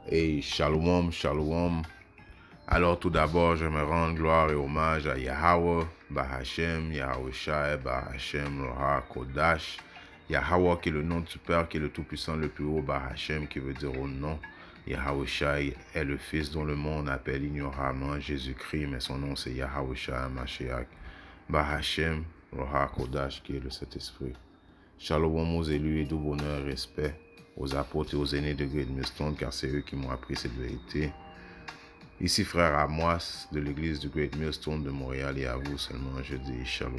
Et shalom, shalom. Alors tout d'abord, je me rends gloire et hommage à Yahweh, Bahashem, Yahweh Shai, Bahashem, Roha, Kodash. Yahweh qui est le nom du Père, qui est le Tout-Puissant, le plus haut, Bahashem qui veut dire au nom. Yahweh Shai est le Fils dont le monde appelle ignoramment Jésus-Christ, mais son nom c'est Yahweh Shai Mashiach. Bahashem, Roha, Kodash qui est le Saint-Esprit. Shalom aux élus et du bonheur et respect aux apôtres et aux aînés de Great Millstone, car c'est eux qui m'ont appris cette vérité. Ici frère Amos de l'église de Great Millstone de Montréal, et à vous seulement je dis shalom.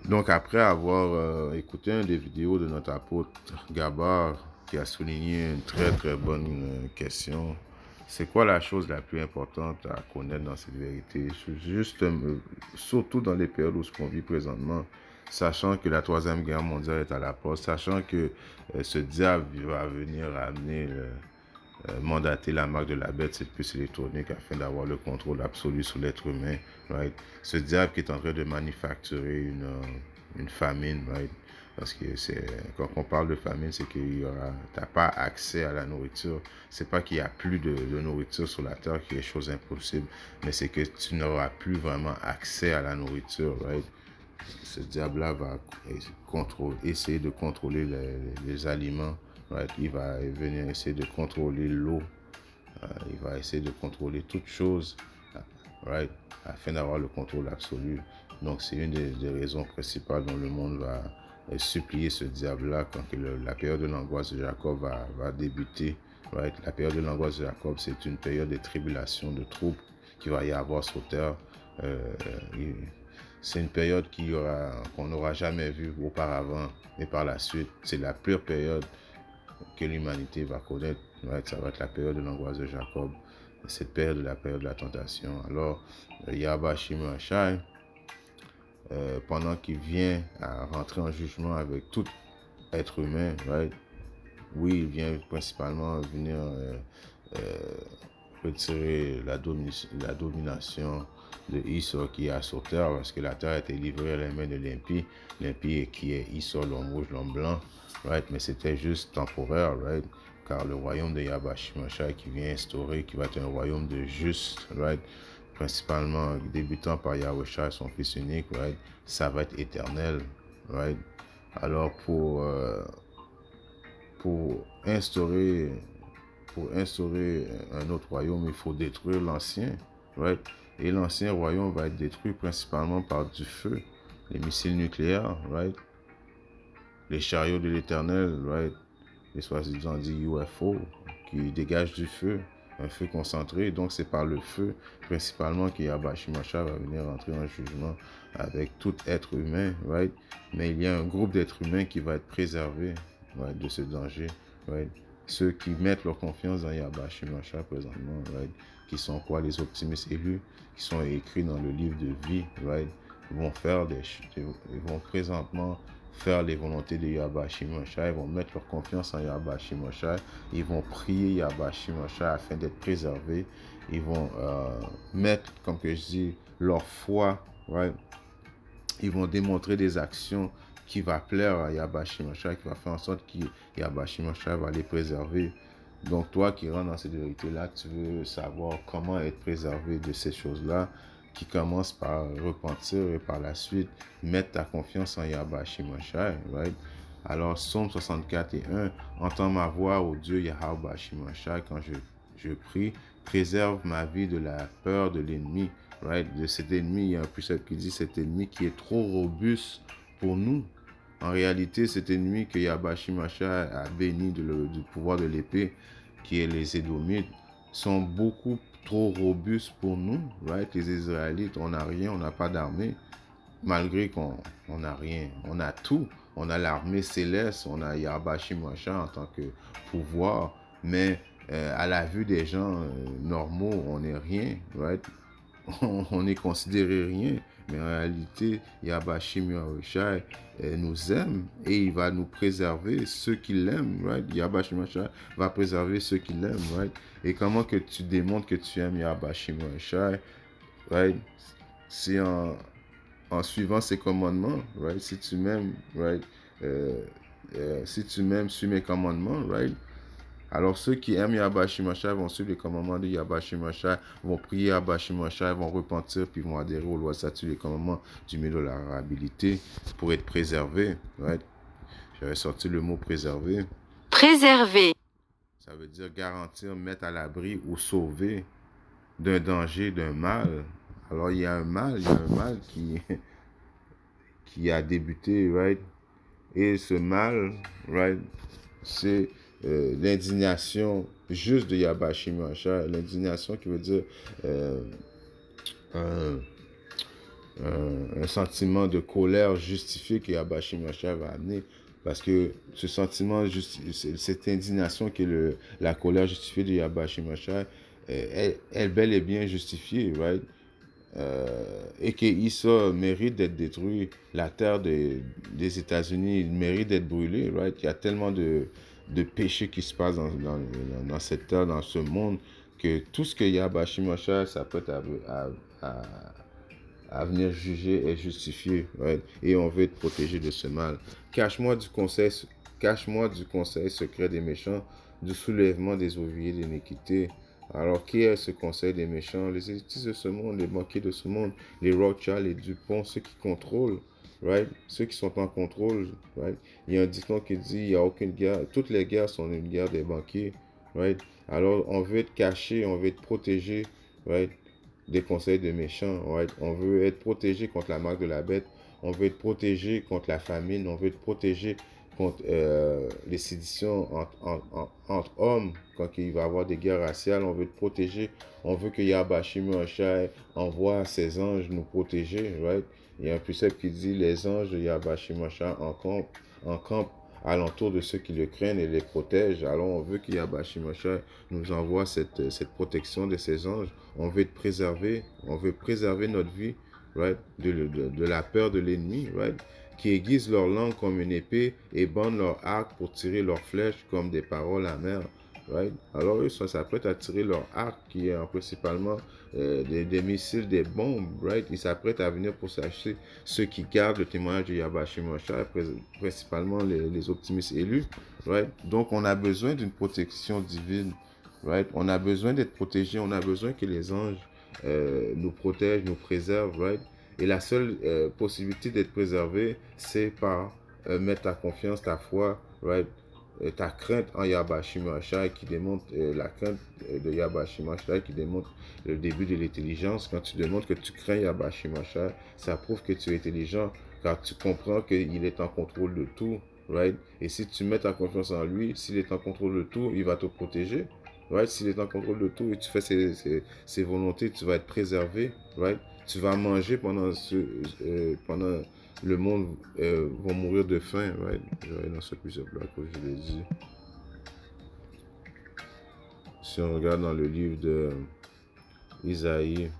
Donc après avoir écouté une des vidéos de notre apôtre Gabar qui a souligné une très bonne question, c'est quoi la chose la plus importante à connaître dans cette vérité, juste surtout dans les périodes où on vit présentement, sachant que la troisième guerre mondiale est à la porte, sachant que ce diable va venir amener mandater la marque de la bête, cette puce électronique, afin d'avoir le contrôle absolu sur l'être humain, right? Ce diable qui est en train de manufacturer une famine, right? Parce que quand on parle de famine, c'est qu'il y aura, t'as pas accès à la nourriture. C'est pas qu'il y a plus de nourriture sur la terre, qui est chose impossible, mais c'est que tu n'auras plus vraiment accès à la nourriture, right? Ce diable-là va essayer de contrôler les aliments, right? Il va venir essayer de contrôler l'eau, il va essayer de contrôler toute chose, right? Afin d'avoir le contrôle absolu. Donc c'est une des raisons principales dont le monde va supplier ce diable-là quand la période de l'angoisse de Jacob va débuter. Right? La période de l'angoisse de Jacob, c'est une période de tribulation, de troubles qu'il va y avoir sur terre. C'est une période qu'on n'aura jamais vue auparavant, et par la suite, c'est la pire période que l'humanité va connaître. Right? Ça va être la période de l'angoisse de Jacob, cette période de la période de la tentation. Alors, Yahweh Shai, pendant qu'il vient à rentrer en jugement avec tout être humain, right? Oui, il vient principalement venir retirer la domination de Esau qui est sur terre, parce que la terre a été livrée à la main de l'impie. L'impie qui est Esau, l'homme rouge, l'homme blanc, right? Mais c'était juste temporaire, right? Car le royaume de Yahweh Shai qui vient instaurer, qui va être un royaume de juste, right? Principalement débutant par Yahweh Shai, son fils unique, right? Ça va être éternel, right? Alors pour instaurer un autre royaume, il faut détruire l'ancien, right? Et l'ancien royaume va être détruit principalement par du feu, les missiles nucléaires, right? Les chariots de l'éternel, right? Les soi-disant dit UFO, qui dégagent du feu, un feu concentré. Donc c'est par le feu principalement que Yahweh Shai va venir entrer en jugement avec tout être humain, right? Mais il y a un groupe d'êtres humains qui va être préservé, right, de ce danger, right? Ceux qui mettent leur confiance dans Yahweh Shai présentement, right? Qui sont quoi? Les optimistes élus, qui sont écrits dans le livre de vie, right? Ils vont présentement faire les volontés de Yahweh Shai, ils vont mettre leur confiance en Yahweh Shai, ils vont prier Yahweh Shai afin d'être préservés, ils vont mettre, comme que je dis, leur foi, right? Ils vont démontrer des actions qui va plaire à Yahweh Shai, qui va faire en sorte que Yahweh Shai va les préserver. Donc toi qui rentres dans cette vérité-là, tu veux savoir comment être préservé de ces choses-là, qui commence par repentir et par la suite mettre ta confiance en Yahweh Shai, right? Alors, Psaume 64 et 1, entends ma voix, ô Dieu Yahweh Shai, quand je prie, préserve ma vie de la peur de l'ennemi, right? De cet ennemi, il y a un précepte qui dit cet ennemi qui est trop robuste pour nous. En réalité, cet ennemi que Yahweh Shai a béni du pouvoir de l'épée, qui est les Édomites, sont beaucoup trop robustes pour nous, right? Les Israélites, on n'a rien, on n'a pas d'armée, malgré qu'on n'a rien, on a tout, on a l'armée céleste, on a Yahweh Shai en tant que pouvoir, mais à la vue des gens normaux, on n'est rien, right? On est considéré rien, mais en réalité, Yahweh Shai nous aime et il va nous préserver ceux qui l'aiment, right? Yahweh Shai va préserver ceux qui l'aiment, right? Et comment que tu démontres que tu aimes Yahweh Shai, right? C'est en suivant ses commandements, right? Si tu m'aimes, right? Si tu m'aimes, suis mes commandements, right? Alors ceux qui aiment Yahweh Shemashai vont suivre les commandements de Yahweh Shemashai, vont prier Yahweh Shemashai, vont repentir, puis vont adhérer aux lois, statuts, les commandements du milieu de l'honorabilité pour être préservés. Right? J'avais sorti le mot préserver. Préserver. Ça veut dire garantir, mettre à l'abri ou sauver d'un danger, d'un mal. Alors il y a un mal qui a débuté, right? Et ce mal, right, c'est l'indignation juste de Yahweh Shemashai. L'indignation qui veut dire un sentiment de colère justifié que Yahweh Shemashai va amener. Parce que ce sentiment, cette indignation qui est la colère justifiée de Yahweh Shemashai, elle bel et bien justifiée, right? Et que Issa mérite d'être détruit, la terre des États-Unis mérite d'être brûlée, right? Il y a tellement de péchés qui se passent dans cette terre, dans ce monde, que tout ce que Yahweh Shemashai s'apprête à venir juger est justifié, right? Et on veut être protégé de ce mal. Cache-moi du conseil secret des méchants, du soulèvement des ouvriers d'iniquité. Alors, qui est ce conseil des méchants? Les élitistes de ce monde, les banquiers de ce monde, les Rothschild, les Dupont, ceux qui contrôlent, right? Ceux qui sont en contrôle, right? Il y a un dicton qui dit, il n'y a aucune guerre, toutes les guerres sont une guerre des banquiers, right? Alors, on veut être caché, on veut être protégé, right? Des conseils de méchants, right? On veut être protégé contre la marque de la bête, on veut être protégé contre la famine, on veut être protégé contre les séditions entre hommes, quand il va y avoir des guerres raciales, on veut être protégé, on veut que Yahweh Shemashai envoie ses anges nous protéger, right? Il y a un précepte qui dit, les anges de Yahweh Shemashai encampent alentour de ceux qui le craignent et les protègent. Alors on veut que Yahweh Shemashai nous envoie cette protection de ses anges. On veut être préservé, on veut préserver notre vie, right? De la peur de l'ennemi, right? Qui aiguisent leur langue comme une épée et bandent leur arc pour tirer leurs flèches comme des paroles amères. Right? Alors eux s'apprêtent à tirer leur arc qui est principalement des missiles, des bombes. Right? Ils s'apprêtent à venir pour s'acheter ceux qui gardent le témoignage de Yahweh Shemashai, principalement les optimistes élus. Right? Donc on a besoin d'une protection divine. Right? On a besoin d'être protégé, on a besoin que les anges nous protègent, nous préservent. Right? Et la seule possibilité d'être préservé, c'est par mettre ta confiance, ta foi, right? Ta crainte en Yahweh Shemashai qui démontre la crainte de Yahweh Shemashai qui démontre le début de l'intelligence. Quand tu démontres que tu crains Yahweh Shemashai, ça prouve que tu es intelligent car tu comprends qu'il est en contrôle de tout, right? Et si tu mets ta confiance en lui, s'il est en contrôle de tout, il va te protéger, right? S'il est en contrôle de tout et tu fais ses volontés, tu vas être préservé, right? Tu vas manger pendant le monde va mourir de faim, right? Je vais dans ce précepte-là, comme je l'ai dit. Si on regarde dans le livre de Isaïe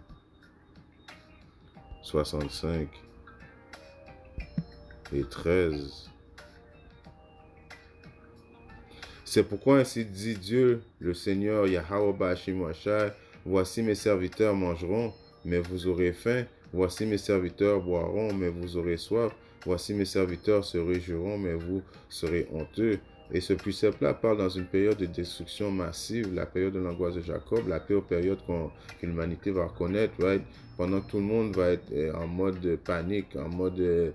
65 et 13, c'est pourquoi ainsi dit Dieu, le Seigneur Yahweh Shemashai, voici mes serviteurs mangeront, mais vous aurez faim. Voici mes serviteurs boiront, mais vous aurez soif. Voici mes serviteurs se réjouiront, mais vous serez honteux. Et ce précepte-là parle dans une période de destruction massive, la période de l'angoisse de Jacob, la pire période que l'humanité va reconnaître, right? Pendant que tout le monde va être en mode panique, en mode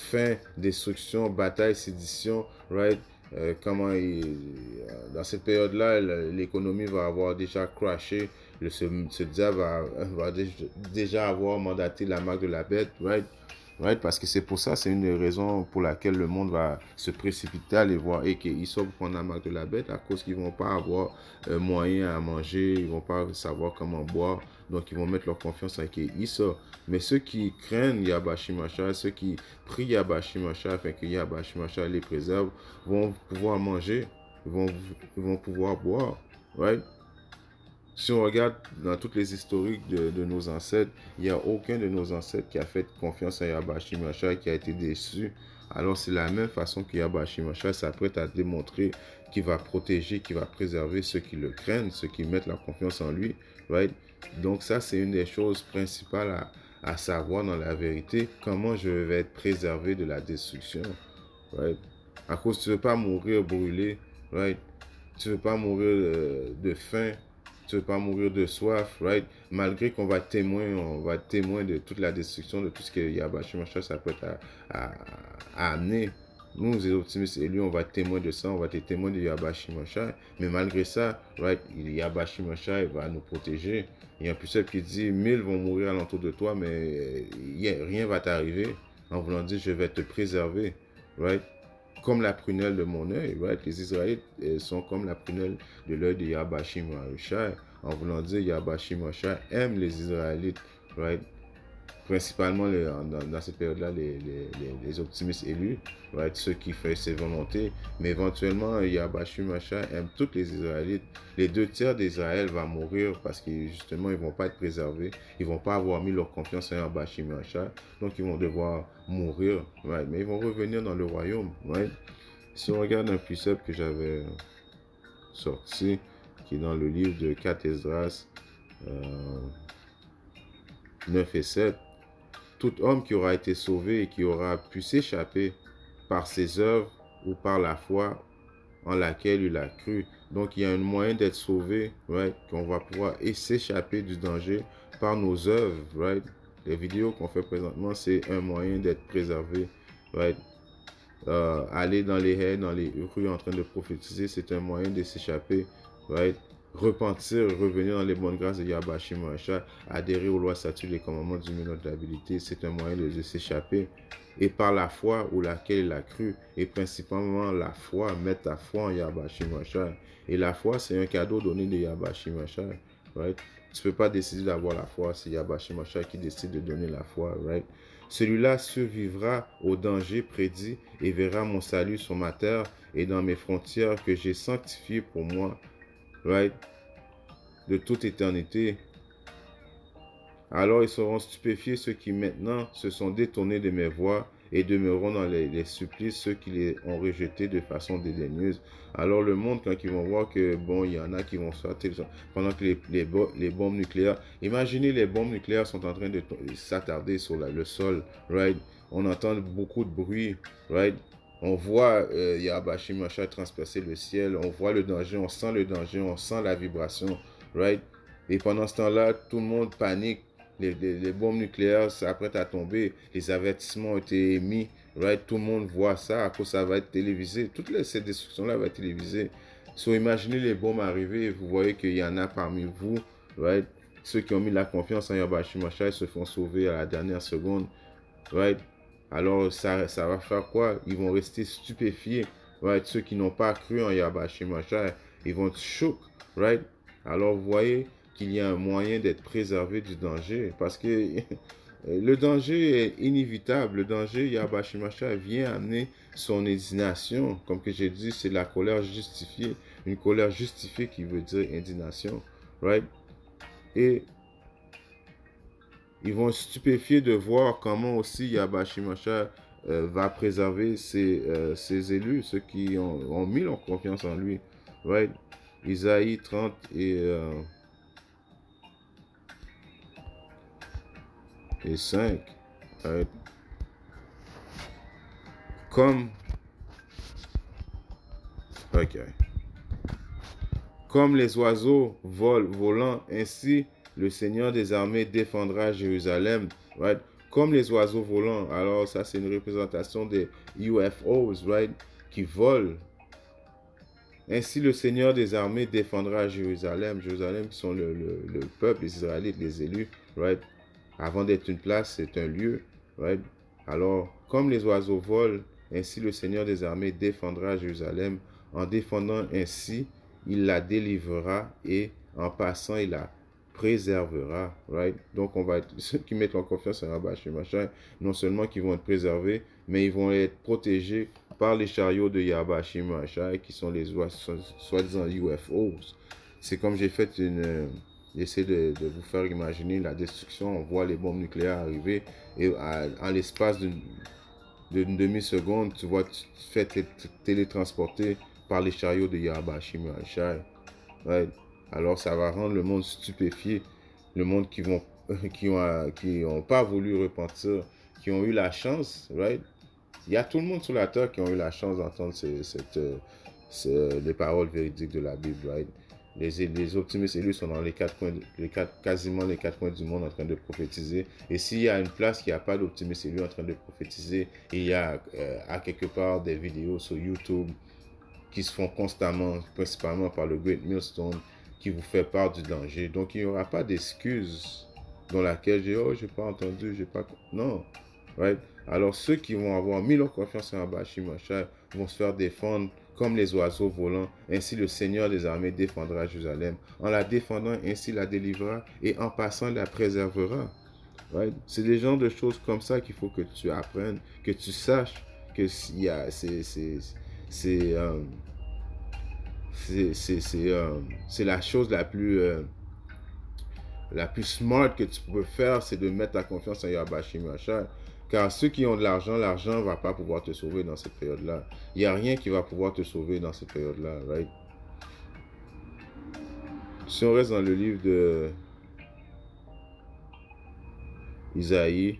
faim, destruction, bataille, sédition, right? Dans cette période-là, l'économie va avoir déjà crashé, ce diable va déjà avoir mandaté la marque de la bête, right? Right? Parce que c'est pour ça, c'est une des raisons pour laquelle le monde va se précipiter à aller voir et qu'ils sont pour prendre la marque de la bête à cause qu'ils ne vont pas avoir moyen à manger, ils ne vont pas savoir comment boire, donc ils vont mettre leur confiance avec Issa. Mais ceux qui craignent Yahweh Shemashai, ceux qui prient Yahweh Shemashai afin que Yahweh Shemashai les préserve, vont pouvoir manger, ils vont pouvoir boire. Right? Si on regarde dans toutes les historiques de nos ancêtres, il n'y a aucun de nos ancêtres qui a fait confiance à Yahweh Shemashai qui a été déçu. Alors c'est la même façon que Yahweh Shemashai s'apprête à démontrer qu'il va protéger, qu'il va préserver ceux qui le craignent, ceux qui mettent leur confiance en lui. Right? Donc ça, c'est une des choses principales à savoir dans la vérité, comment je vais être préservé de la destruction. Right? À cause tu veux pas mourir brûlé, right? Tu veux pas mourir de faim, tu veux pas mourir de soif, right? Malgré on va être témoin de toute la destruction, de tout ce que Yahweh Shimashai s'apprête à amener. Nous, les optimistes élus, on va être témoins de ça, on va être témoins de Yahweh Shimashai. Mais malgré ça, right, Yahweh Shimashai va nous protéger. Il y a un puissant qui dit, 1000 vont mourir alentour de toi, mais rien va t'arriver. En voulant dire, je vais te préserver, right? Comme la prunelle de mon œil, right? Les Israélites sont comme la prunelle de l'œil de Yahweh Shimashai. En voulant dire, Yahweh Shimashai aime les Israélites, right? Principalement dans cette période-là, les optimistes élus, right? Ceux qui font ses volontés. Mais éventuellement, Yahweh Shimashai aime tous les Israélites. Les 2 tiers d'Israël vont mourir parce que justement, ils ne vont pas être préservés. Ils ne vont pas avoir mis leur confiance en Yahweh Shimashai. Donc, ils vont devoir mourir, right? Mais ils vont revenir dans le royaume, right? Si on regarde un precept que j'avais sorti, qui est dans le livre de 4 Esdras 9 et 7, tout homme qui aura été sauvé et qui aura pu s'échapper par ses œuvres ou par la foi en laquelle il a cru. Donc, il y a un moyen d'être sauvé, right? Qu'on va pouvoir s'échapper du danger par nos œuvres, right? Les vidéos qu'on fait présentement, c'est un moyen d'être préservé, right? Aller dans les haies, dans les rues en train de prophétiser, c'est un moyen de s'échapper, right? Repentir, revenir dans les bonnes grâces de Yahweh Shimashai, adhérer aux lois, statuts, les commandements du milieu de l'habilité, c'est un moyen de s'échapper. Et par la foi ou laquelle il a cru, et principalement la foi, mettre ta foi en Yahweh Shimashai. Et la foi, c'est un cadeau donné de Yahweh Shimashai, right? Tu peux pas décider d'avoir la foi, c'est Yahweh Shimashai qui décide de donner la foi, right? Celui-là survivra au danger prédit et verra mon salut sur ma terre et dans mes frontières que j'ai sanctifiées pour moi, right? De toute éternité. Alors ils seront stupéfiés ceux qui maintenant se sont détournés de mes voies et demeureront dans les supplices ceux qui les ont rejetés de façon dédaigneuse. Alors le monde, quand ils vont voir que, bon, il y en a qui vont sortir, pendant que les bombes nucléaires, imaginez les bombes nucléaires sont en train de s'attarder sur le sol, right? On entend beaucoup de bruit, right? On voit Yahweh Shimashai transpercer le ciel, on voit le danger, on sent la vibration, right? Et pendant ce temps-là, tout le monde panique. Les bombes nucléaires s'apprêtent à tomber. Les avertissements ont été émis. Right? Tout le monde voit ça. À cause ça va être télévisé. Cette destruction-là va être télévisée. So, imaginez les bombes arriver et vous voyez qu'il y en a parmi vous. Right? Ceux qui ont mis la confiance en Yahweh Shimashai se font sauver à la dernière seconde. Right? Alors, ça va faire quoi? Ils vont rester stupéfiés. Right? Ceux qui n'ont pas cru en Yahweh Shimashai, ils vont être choqués. Right? Alors, vous voyez qu'il y a un moyen d'être préservé du danger. Parce que le danger est inévitable. Le danger, Yahweh Shimashai vient amener son indignation. Comme que j'ai dit, c'est la colère justifiée. Une colère justifiée qui veut dire indignation. Right? Et ils vont être stupéfiés de voir comment aussi Yahweh Shimashai va préserver ses élus, ceux qui ont mis leur confiance en lui. Right? Isaïe 30 et 5. Right? Comme les oiseaux volant, ainsi le Seigneur des armées défendra Jérusalem. Right? Comme les oiseaux volants. Alors ça c'est une représentation des UFOs, right? Qui volent. Ainsi le Seigneur des armées défendra Jérusalem. Jérusalem qui sont le peuple, les Israélites, les élus. Right? Avant d'être une place, c'est un lieu. Right? Alors, comme les oiseaux volent, ainsi le Seigneur des armées défendra Jérusalem. En défendant ainsi, il la délivrera et en passant, il la préservera. Right? Donc, on va être, ceux qui mettent en confiance en Yahweh Shimashai, non seulement qu'ils vont être préservés, mais ils vont être protégés par les chariots de Yahweh Shimashai, qui sont les soi-disant UFOs. C'est comme j'ai fait j'essaie de vous faire imaginer la destruction. On voit les bombes nucléaires arriver et en l'espace d'une demi-seconde, tu vois, tu te fais télétransporter par les chariots de Yahweh Shimashai. Right? Alors ça va rendre le monde stupéfié. Le monde qui ont pas voulu repentir, qui ont eu la chance, right? il y a tout le monde sur la terre qui ont eu la chance d'entendre les paroles véridiques de la Bible, right? Les optimistes élus sont dans quasiment les quatre coins du monde en train de prophétiser. Et s'il y a une place qui n'a pas d'optimistes élus en train de prophétiser, il y a à quelque part des vidéos sur YouTube qui se font constamment, principalement par le Great Millstone, qui vous fait part du danger. Donc, il n'y aura pas d'excuse dans laquelle j'ai pas entendu, j'ai pas... Non, right? Alors, ceux qui vont avoir mis leur confiance en Abashi Machar vont se faire défendre comme les oiseaux volants. Ainsi, le Seigneur des armées défendra Jérusalem. En la défendant, ainsi la délivrera et en passant, la préservera. Right? C'est des genres de choses comme ça qu'il faut que tu apprennes, que tu saches que c'est la chose la plus smart que tu peux faire, c'est de mettre ta confiance en Yabashi Machar. Car ceux qui ont de l'argent ne va pas pouvoir te sauver dans cette période-là. Il n'y a rien qui va pouvoir te sauver dans cette période-là, right? Si on reste dans le livre de Isaïe,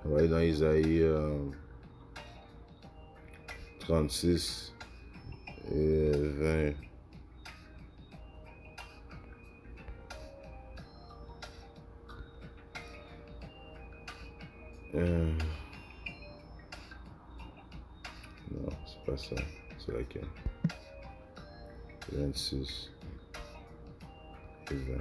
on va aller dans Isaïe 36 et 20. Non, c'est pas ça. C'est laquelle? 26 et 20.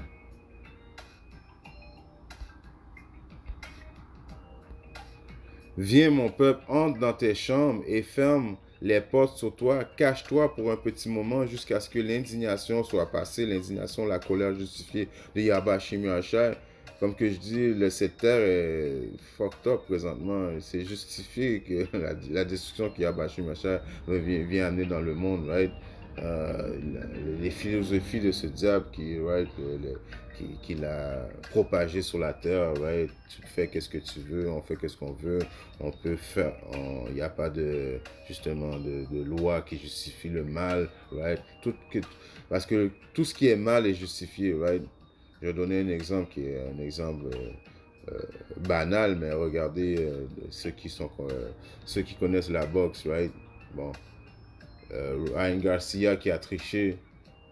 Viens, mon peuple, entre dans tes chambres et ferme les portes sur toi. Cache-toi pour un petit moment jusqu'à ce que l'indignation soit passée. L'indignation, la colère justifiée de Yabashi Machar. Comme que je dis, cette terre est fucked up présentement. C'est justifié que la destruction que Yabashi Machar vient amener dans le monde, right? Les philosophies de ce diable qu'il a propagé sur la terre, right? Tu fais qu'est-ce que tu veux, on fait qu'est-ce qu'on veut, on peut faire, il n'y a pas de, justement, de loi qui justifie le mal, right? Parce que tout ce qui est mal est justifié, right? Je vais donner un exemple qui est un exemple banal, mais regardez ceux qui connaissent la boxe, right? Bon, Ryan Garcia qui a triché,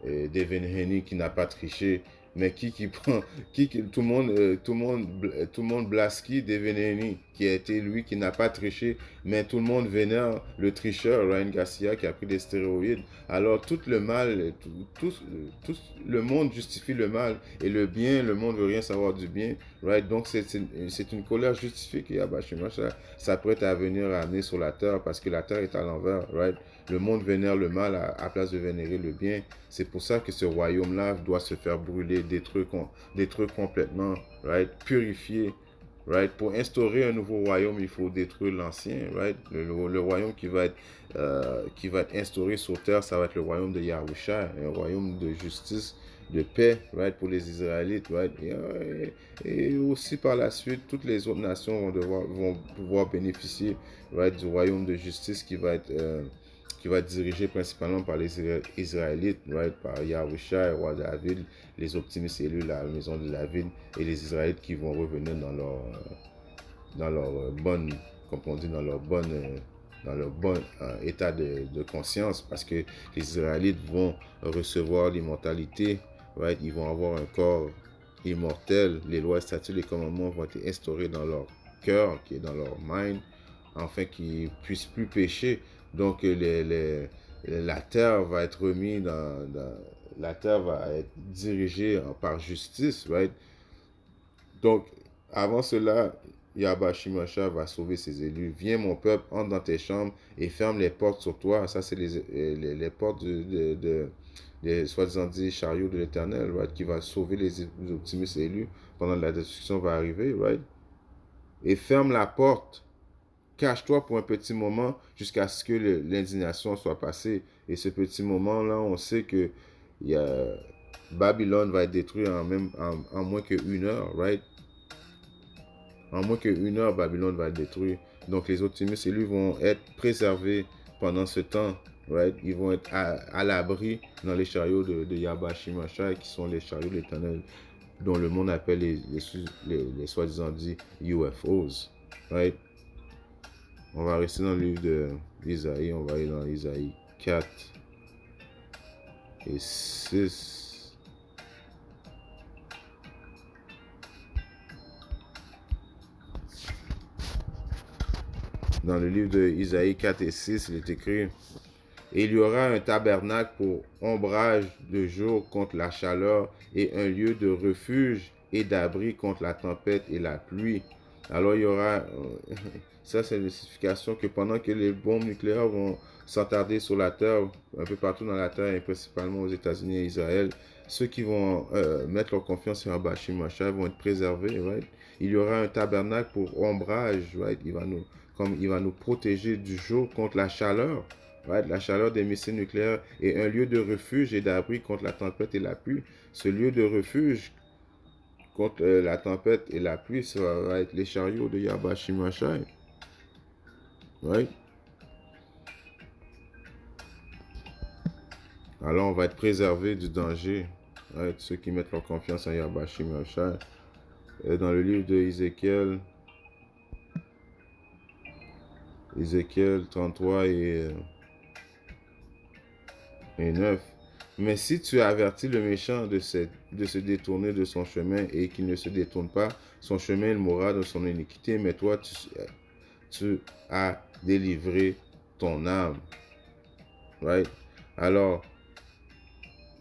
et Devin Haney qui n'a pas triché, mais qui prend, tout le monde blasque Devin Haney, qui a été lui qui n'a pas triché, mais tout le monde vénère le tricheur Ryan Garcia qui a pris des stéroïdes. Alors tout le mal, tout le monde justifie le mal, et le bien, le monde veut rien savoir du bien, right? Donc c'est une colère justifiée qu'il y a Yabashi Machar s'apprête à venir amener sur la terre, parce que la terre est à l'envers, right? Le monde vénère le mal à place de vénérer le bien. C'est pour ça que ce royaume-là doit se faire brûler, détruire complètement, right? Purifier, right? Pour instaurer un nouveau royaume, il faut détruire l'ancien, right? Le royaume qui va être instauré sur terre, ça va être le royaume de Yahusha, un royaume de justice, de paix, right? Pour les Israélites, right? Et aussi par la suite, toutes les autres nations vont pouvoir bénéficier, right? Du royaume de justice qui va être dirigé principalement par les Israélites, right? Par Yahusha, roi David, les optimistes élus, la maison de David, et les Israélites qui vont revenir dans leur bonne, comme on dit, dans leur bon état de conscience, parce que les Israélites vont recevoir l'immortalité, right? Ils vont avoir un corps immortel. Les lois, statuts, les commandements vont être instaurés dans leur cœur, qui est dans leur mind, afin qu'ils ne puissent plus pécher. Donc la terre va être remise la terre va être dirigée par justice, right? Donc avant cela, Yabashi Machar va sauver ses élus. Viens, mon peuple, entre dans tes chambres et ferme les portes sur toi. Ça, c'est les portes des soi-disant dit chariots de l'Éternel, right? Qui va sauver les optimistes élus pendant la destruction va arriver, right? Et ferme la porte. Cache-toi pour un petit moment jusqu'à ce que l'indignation soit passée. Et ce petit moment-là, on sait que Babylone va être détruit en moins qu'une heure, right? En moins qu'une heure, Babylone va être détruit. Donc les optimistes élus vont être préservés pendant ce temps, right? Ils vont être à l'abri dans les chariots de Yabashi Machar, qui sont les chariots de l'Éternel. dont le monde appelle les soi-disant dit UFOs. Right? On va rester dans le livre d'Isaïe, on va aller dans Isaïe 4 et 6. Dans le livre d'Isaïe 4 et 6, il est écrit: et il y aura un tabernacle pour ombrage de jour contre la chaleur et un lieu de refuge et d'abri contre la tempête et la pluie. Alors il y aura, ça c'est une signification que pendant que les bombes nucléaires vont s'attarder sur la terre, un peu partout dans la terre et principalement aux États-Unis et Israël, ceux qui vont mettre leur confiance en Yahweh Shemashai vont être préservés. Right? Il y aura un tabernacle pour ombrage. Right? Il va nous protéger du jour contre la chaleur. Right? La chaleur des missiles nucléaires et un lieu de refuge et d'abri contre la tempête et la pluie. Ce lieu de refuge contre la tempête et la pluie, ça va être les chariots de Yahweh Shemashai. Right? Alors on va être préservé du danger. Right? Ceux qui mettent leur confiance en Yahweh Shemashai. Dans le livre de Ézéchiel 33 et 9. Mais si tu avertis le méchant de se détourner de son chemin et qu'il ne se détourne pas, son chemin, il mourra dans son iniquité, mais toi, tu as délivré ton âme. Right? Alors,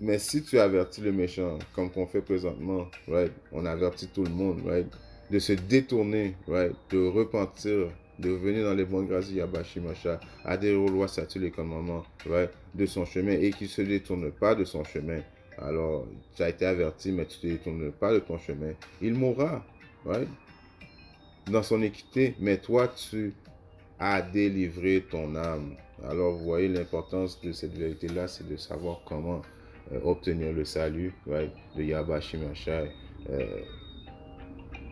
mais si tu avertis le méchant, comme qu'on fait présentement, right? On avertit tout le monde, right? De se détourner, right? De repentir, de revenir dans les bonnes grâces de Yahweh Shemashai, adhérer aux lois, statuts et commandements, right? De son chemin et qu'il ne se détourne pas de son chemin. Alors, tu as été averti, mais tu ne te détournes pas de ton chemin. Il mourra, right? Dans son équité, mais toi, tu as délivré ton âme. Alors, vous voyez l'importance de cette vérité-là, c'est de savoir comment obtenir le salut, right, de Yahweh Shemashai.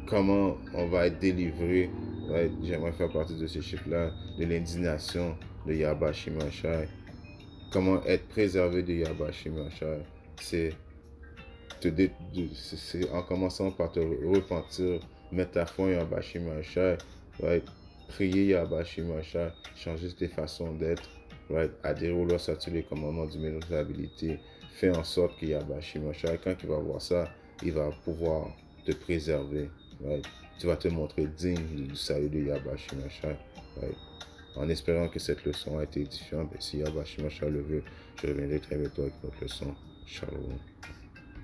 Comment on va être délivré, right? J'aimerais faire partie de ce chiffre-là, de l'indignation de Yahweh Shemashai. Comment être préservé de Yahweh Shemashai. C'est en commençant par te repentir, mettre ta foi en Yahweh Shemashai, right? Prier Yahweh Shemashai, changer tes façons d'être, right? Adhérer aux lois, statuts, les commandements d'humilité, faire en sorte que Yahweh Shemashai, quand il va voir ça, il va pouvoir te préserver, right? Tu vas te montrer digne du salut de Yahweh Shemashai, right? En espérant que cette leçon a été édifiante, et si Yahweh Shemashai le veut, je reviendrai très bientôt avec notre leçon. Shalom.